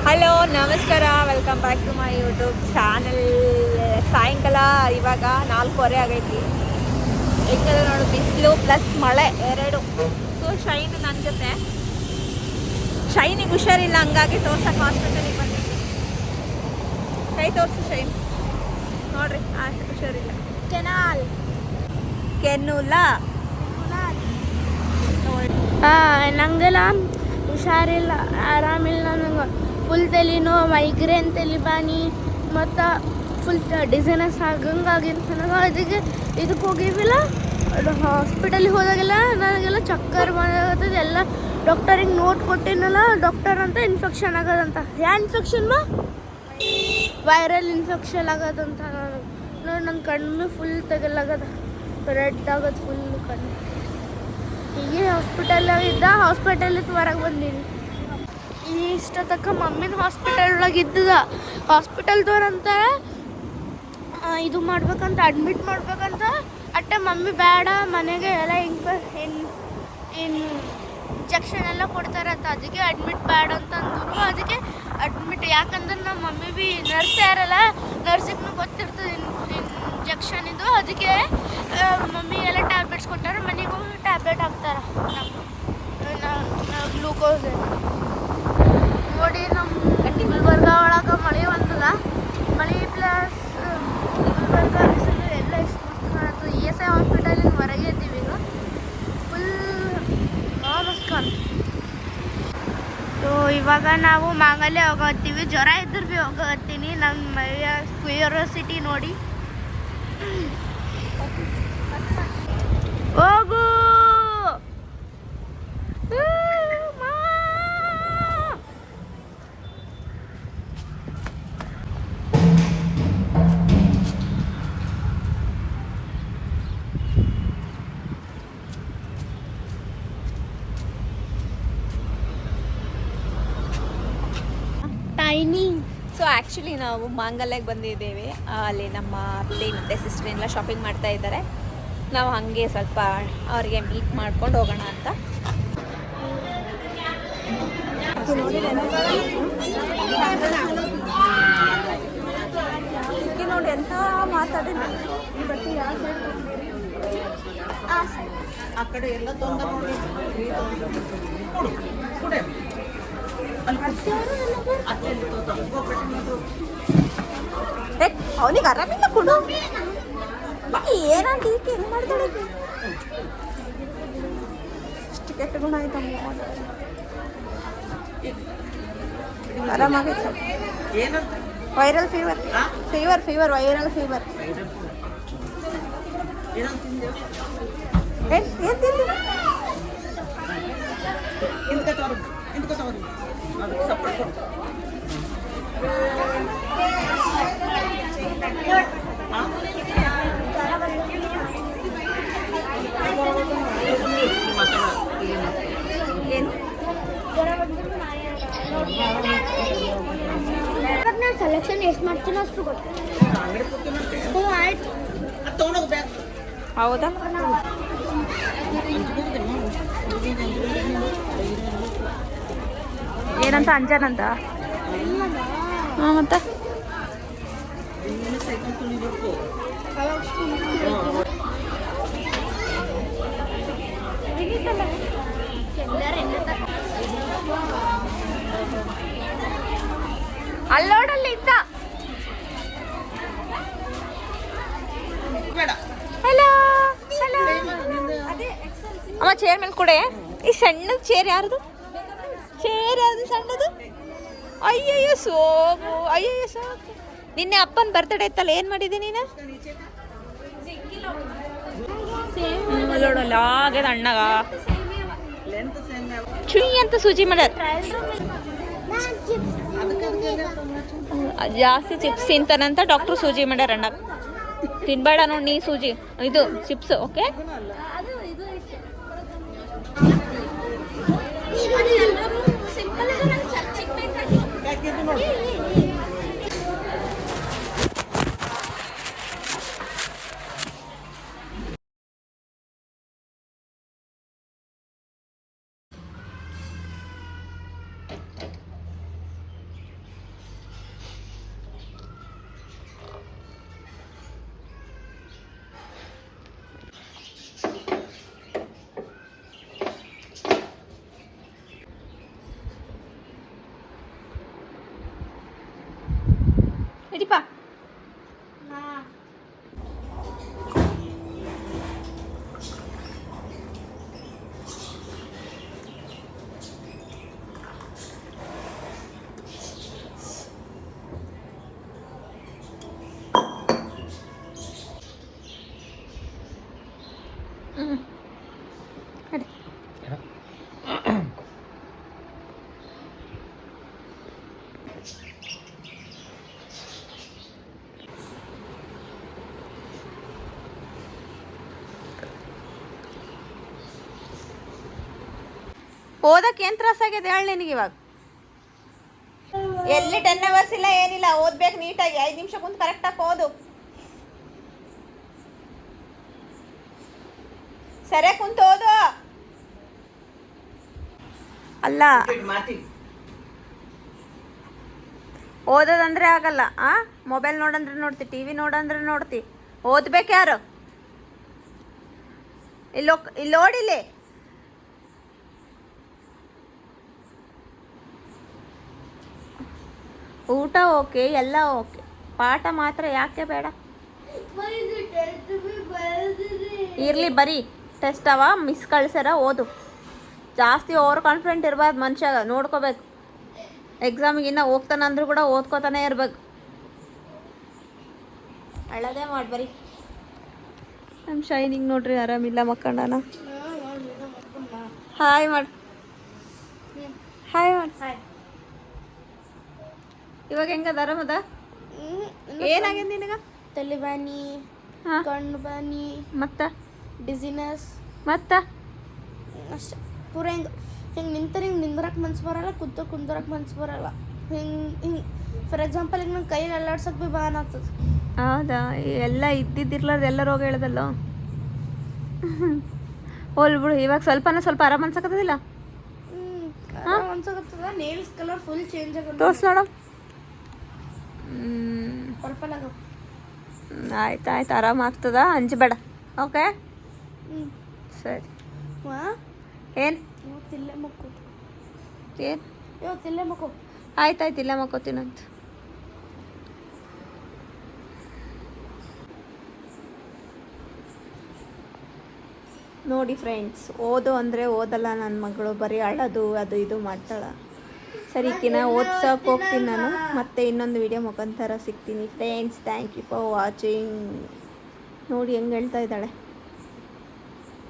Hello ನಮಸ್ಕಾರ, welcome back to my YouTube channel. ಸಾಯಂಕಾಲ ಇವಾಗ 4:15 ಆಗೈತಿ. ಹೆಂಗದ ನೋಡು, ಬಿಸಿಲು ಪ್ಲಸ್ ಮಳೆ ಎರಡು. ಸೊ ಶೈನ್ ನನ್ನ ಜೊತೆ. ಶೈನಿಗೆ ಹುಷಾರಿಲ್ಲ, ಹಂಗಾಗಿ ತೋರ್ಸಕ್ಕೆ ಹಾಸ್ಪಿಟಲಿಗೆ ಬಂದಿದ್ದೆ. ಕೈ ತೋರಿಸು ಶೈನ್. ನೋಡ್ರಿ, ಹುಷಾರಿಲ್ಲ. ಕೆನ್ನುಲ ನಂಗೆಲ್ಲ ಹುಷಾರಿಲ್ಲ, ಆರಾಮಿಲ್ಲ. ನನಗೆ ಫುಲ್ ತಲೆನೋ, ಮೈಗ್ರೇನ್ ತಲೆಬಾನಿ ಮತ್ತು ಫುಲ್ ಡಿಸೈನಸ್ ಆಗಂಗಾಗಿತ್ತು ನನಗೆ. ಅದಕ್ಕೆ ಇದಕ್ಕೆ ಹೋಗಿವಿಲ್ಲ, ಹಾಸ್ಪಿಟಲಿಗೆ ಹೋದಾಗೆಲ್ಲ ನನಗೆಲ್ಲ ಚಕ್ಕರ್ ಬಂದಾಗತ್ತದ. ಎಲ್ಲ ಡಾಕ್ಟರಿಗೆ ನೋಟ್ ಕೊಟ್ಟಿನಲ್ಲ, ಡಾಕ್ಟರ್ ಅಂತ ಇನ್ಫೆಕ್ಷನ್ ಆಗೋದಂತ. ಯಾವ ಇನ್ಫೆಕ್ಷನ್? ವೈರಲ್ ಇನ್ಫೆಕ್ಷನ್ ಆಗೋದಂತ. ನೋಡಿ ನನ್ನ ಕಣ್ಣು ಫುಲ್ ತೆಗಲಾಗದ, ರೆಡ್ ಆಗೋದು ಫುಲ್ ಕಣ್ಣು. ಹೀಗೆ ಹಾಸ್ಪಿಟಲಾಗಿದ್ದ, ಹಾಸ್ಪಿಟಲಿಂದ ಹೊರಗೆ ಬಂದೀನಿ. ಇಷ್ಟೊತ್ತಕ್ಕ ಮಮ್ಮಿನ ಹಾಸ್ಪಿಟಲ್ ಒಳಗೆ ಇದ್ದದ. ಹಾಸ್ಪಿಟಲ್ದವ್ರಂತ ಇದು ಮಾಡ್ಬೇಕಂತ, ಅಡ್ಮಿಟ್ ಮಾಡ್ಬೇಕಂತ. ಅಟ್ಟೆ ಮಮ್ಮಿ ಬೇಡ, ಮನೆಗೆ ಎಲ್ಲ ಇಂಜೆಕ್ಷನ್ ಎಲ್ಲ ಕೊಡ್ತಾರಂತ, ಅದಕ್ಕೆ ಅಡ್ಮಿಟ್ ಬೇಡ ಅಂತ ಅಂದರು. ಅದಕ್ಕೆ ಅಡ್ಮಿಟ್, ಯಾಕಂದ್ರೆ ನಮ್ಮ ಮಮ್ಮಿ ಭೀ ನರ್ಸ್ ಯಾರಲ್ಲ, ನರ್ಸಿಗೂ ಗೊತ್ತಿರ್ತದೆ ಇಂಜೆಕ್ಷನ್ ಇದು. ಅದಕ್ಕೆ ಮಮ್ಮಿ ಎಲ್ಲ ಟ್ಯಾಬ್ಲೆಟ್ಸ್ ಕೊಟ್ಟಾರೆ, ಮನೆಗೆ ಹೋಗಿ ಟ್ಯಾಬ್ಲೆಟ್ ಹಾಕ್ತಾರೆ ಗ್ಲೂಕೋಸ್. ನೋಡಿ, ನಮ್ಮ ಗುಲ್ಬರ್ಗ ಒಳಗೆ ಮಳೆ ಬಂದದ. ಮಳೆ ಪ್ಲಸ್ ಗುಲ್ಬರ್ಗ ಬಿಸಿಲು ಎಲ್ಲ ಎಷ್ಟು ಮಸ್ತ್ ಕಾಣುತ್ತೆ. ESI ಹಾಸ್ಪಿಟಲಿಂದ ಹೊರಗೆ ಇದ್ದೀವಿ ಈಗ. ಫುಲ್ ಮಸ್ತ್ ಕಾಣುತ್ತೆ. ಸೊ ಇವಾಗ ನಾವು ಮಾಂಗಲ್ಯ ಹೋಗತ್ತೀವಿ. ಜ್ವರ ಇದ್ರೆ ಭೀ ಹೋಗತ್ತೀನಿ. ನಮ್ಮ ಕ್ಯೂರಿಯಾಸಿಟಿ ನೋಡಿ. ಹೋಗು ಟೈನಿ. ಸೊ ಆ್ಯಕ್ಚುಲಿ ನಾವು ಮಾಂಗಲ್ಯಕ್ಕೆ ಬಂದಿದ್ದೇವೆ. ಅಲ್ಲಿ ನಮ್ಮ ಅತ್ತೆ ಮತ್ತು ಸಿಸ್ಟರ್ ಎಲ್ಲ ಶಾಪಿಂಗ್ ಮಾಡ್ತಾ ಇದ್ದಾರೆ. ನಾವು ಹಾಗೆ ಸ್ವಲ್ಪ ಅವರಿಗೆ ಮೀಟ್ ಮಾಡ್ಕೊಂಡು ಹೋಗೋಣ ಅಂತ. ನೋಡಿ ಎಂತ ಮಾತಾಡಿ ಆ ಕಡೆ ಎಲ್ಲ ತೊಂದರೆ ನೋಡಿ. ಅವನಿಗೆ ಆರಾಮಿಲ್ಲ ಕೊಡು. ಏನಂತ ಈಕೆ ಹೆಂಗೆ ಮಾಡ್ತಾಳೆ? ಇಷ್ಟು ಕೆಟ್ಟ ಗುಣ ಆಯ್ತಮ್ಮ. ಆರಾಮಾಗೈತೆ. Viral fever viral fever. ಏನು ತಿಂದಿ? ಸೆಲೆಕ್ಷನ್ ಎಷ್ಟು ಮಾಡ್ತೀನೋ ಅಷ್ಟು ಗೊತ್ತು. ಆಯ್ತು, ಹೌದಾ? ಏನಂತ ಅಂಜನಂತ? ಹಾಂ, ಮತ್ತೆ ಅಲ್ಲೋಡಲ್ಲಿ ಇದ್ದ. Hello hello. ಅಮ್ಮ ಚೇರ್ ಮೇಲೆ ಕೊಡೆ. ಈ ಸಣ್ಣದ ಚೇರ್ ಯಾರ್ದು? ಚೇರ್ ಯಾರ್ದು ಸಣ್ಣದು? ಅಯ್ಯಯ್ಯೋ ಸೋಗು, ಅಯ್ಯಯ್ಯೋ ಸೋಗು. ನಿನ್ನೆ ಅಪ್ಪನ ಬರ್ತಡೇ ಇತ್ತಲ್ಲ, ಏನು ಮಾಡಿದ್ದೆ ನೀನು? ನೋಡಲ್ಲ ಆಗ್ಯದ ಅಣ್ಣಗ ಚುಯಿ ಅಂತ ಸೂಜಿ ಮಾಡ್ಯಾರ. ಜಾಸ್ತಿ ಚಿಪ್ಸ್ ತಿಂತಾನಂತ ಡಾಕ್ಟ್ರು ಸೂಜಿ ಮಾಡ್ಯಾರ ಅಣ್ಣ. ತಿನ್ಬೇಡ ನೋಡಿ ನೀ ಸೂಜಿ, ಇದು ಚಿಪ್ಸ್. ಓಕೆ, ಓದಕ್ಕೆ ಏನು ತ್ರಾಸ ಆಗ್ಯದ ಹೇಳಿ ನಿನಗೆ ಇವಾಗ? ಎಲ್ಲಿ 10 ಅವರ್ಸ್ ಇಲ್ಲ ಏನಿಲ್ಲ, ಓದ್ಬೇಕು ನೀಟಾಗಿ. 5 ನಿಮಿಷ ಕುಂತು ಕರೆಕ್ಟಾಗಿ ಓದು. ಸರಿ ಕುಂತು ಓದು. ಅಲ್ಲ ಓದೋದಂದ್ರೆ ಆಗಲ್ಲ. ಮೊಬೈಲ್ ನೋಡಂದ್ರೆ ನೋಡ್ತಿ, ಟಿ ವಿ ನೋಡಂದ್ರೆ ನೋಡ್ತಿ. ಓದ್ಬೇಕು ಯಾರು? ಇಲ್ಲಿ ಓಡಿಲಿ. ಊಟ ಓಕೆ, ಎಲ್ಲ ಓಕೆ, ಪಾಠ ಮಾತ್ರ ಯಾಕೆ ಬೇಡ? ಇರಲಿ, ಬರೀ ಟೆಸ್ಟ್ ಅವ, ಮಿಸ್ ಕಳ್ಸ್ಯಾರ, ಓದು. ಜಾಸ್ತಿ ಓವರ್ ಕಾನ್ಫಿಡೆಂಟ್ ಇರಬಾರ್ದು ಮನುಷ್ಯಾಗ, ನೋಡ್ಕೋಬೇಕು. ಎಕ್ಸಾಮಿಗೆ ಇನ್ನೂ ಹೋಗ್ತಾನಂದ್ರೂ ಕೂಡ ಓದ್ಕೋತಾನೆ ಇರ್ಬೇಕು. ಅಳ್ಳದೇ ಮಾಡಿ ಬರೀ. ನಮ್ಮ ಶೈನಿಂಗ್ ನೋಡ್ರಿ ಆರಾಮಿಲ್ಲ, ಮಕ್ಕಂಡನ. ಹಾಯ್ ಮಾಡಿ, ಹಾಯ್ ಮಾಡಿ. ಇವಾಗ ಹೆಂಗದ? ಆರಾಮದ? ಏನಾಗ್ಯದ ನಿನಗ? ತಲೆಬಾನಿ, ಕಣ್ಣು ಬಾನಿ, ಮತ್ತ ಡಿಸಿನೆಸ್, ಮತ್ತ ಅಷ್ಟೇ. ಪೂರ ಹಿಂಗೆ ನಿಂತರೆ ಹಿಂಗೆ ನಿಂದ್ರಕ್ಕೆ ಮನ್ಸು ಬರಲ್ಲ, ಕುಂದ್ರಕ್ಕೆ ಮನ್ಸು ಬರಲ್ಲ. ಹಿಂಗೆ ಫಾರ್ ಎಕ್ಸಾಂಪಲ್ ಈಗ ನಂಗೆ ಕೈಯಲ್ಲಿ ಅಲ್ಲಾಡ್ಸಕ್ಕೆ ಭೀ ಬಾನ್ ಆಗ್ತದೆ. ಹೌದಾ? ಎಲ್ಲ ಇದ್ದಿದ್ದಿರ್ಲಾರ್ದು ಎಲ್ಲ ರೋಗ ಹೇಳದಲ್ಲ. ಹೋಲ್ ಬಿಡು, ಇವಾಗ ಸ್ವಲ್ಪ ಆರಾಮ ಅನ್ಸಕತ್ತದಿಲ್ಲ? ಅನ್ಸಕತ್ತದ. ನೇಲ್ಸ್ ಕಲರ್ ಫುಲ್ ಚೇಂಜ್ ಆಗುತ್ತೆ. ತೋರ್ಸ್ ನೋಡು. ಪರ್ಪಲ್ ಆಗ. ಆಯ್ತು, ಆರಾಮ ಆಗ್ತದ, ಅಂಜಬೇಡ. ಓಕೆ, ಸರಿ. ಏನು ಇವತ್ತಿಲ್ಲೇ ಮಕ್ಕಳು, ಏನು ಇವತ್ತಿಲ್ಲೇ ಮಕ್ಕಳು. ಆಯ್ತಾಯ್ತು, ಇಲ್ಲೇ ಮಕ್ಕೋತೀನಂತ. ನೋಡಿ ಫ್ರೆಂಡ್ಸ್, ಓದು ಅಂದರೆ ಓದಲ್ಲ ನನ್ನ ಮಗಳು, ಬರೀ ಅಳೋದು ಅದು ಇದು ಮಾಡ್ತಾಳೆ. ಸರಿ, ಈಕಿನ ಓದ್ಸೋಕೆ ಹೋಗ್ತೀನಿ ನಾನು. ಮತ್ತೆ ಇನ್ನೊಂದು ವಿಡಿಯೋ ಮುಖಾಂತರ ಸಿಗ್ತೀನಿ friends. Thank you for watching. ನೋಡಿ ಹೆಂಗೆ ಹೇಳ್ತಾ ಇದ್ದಾಳೆ.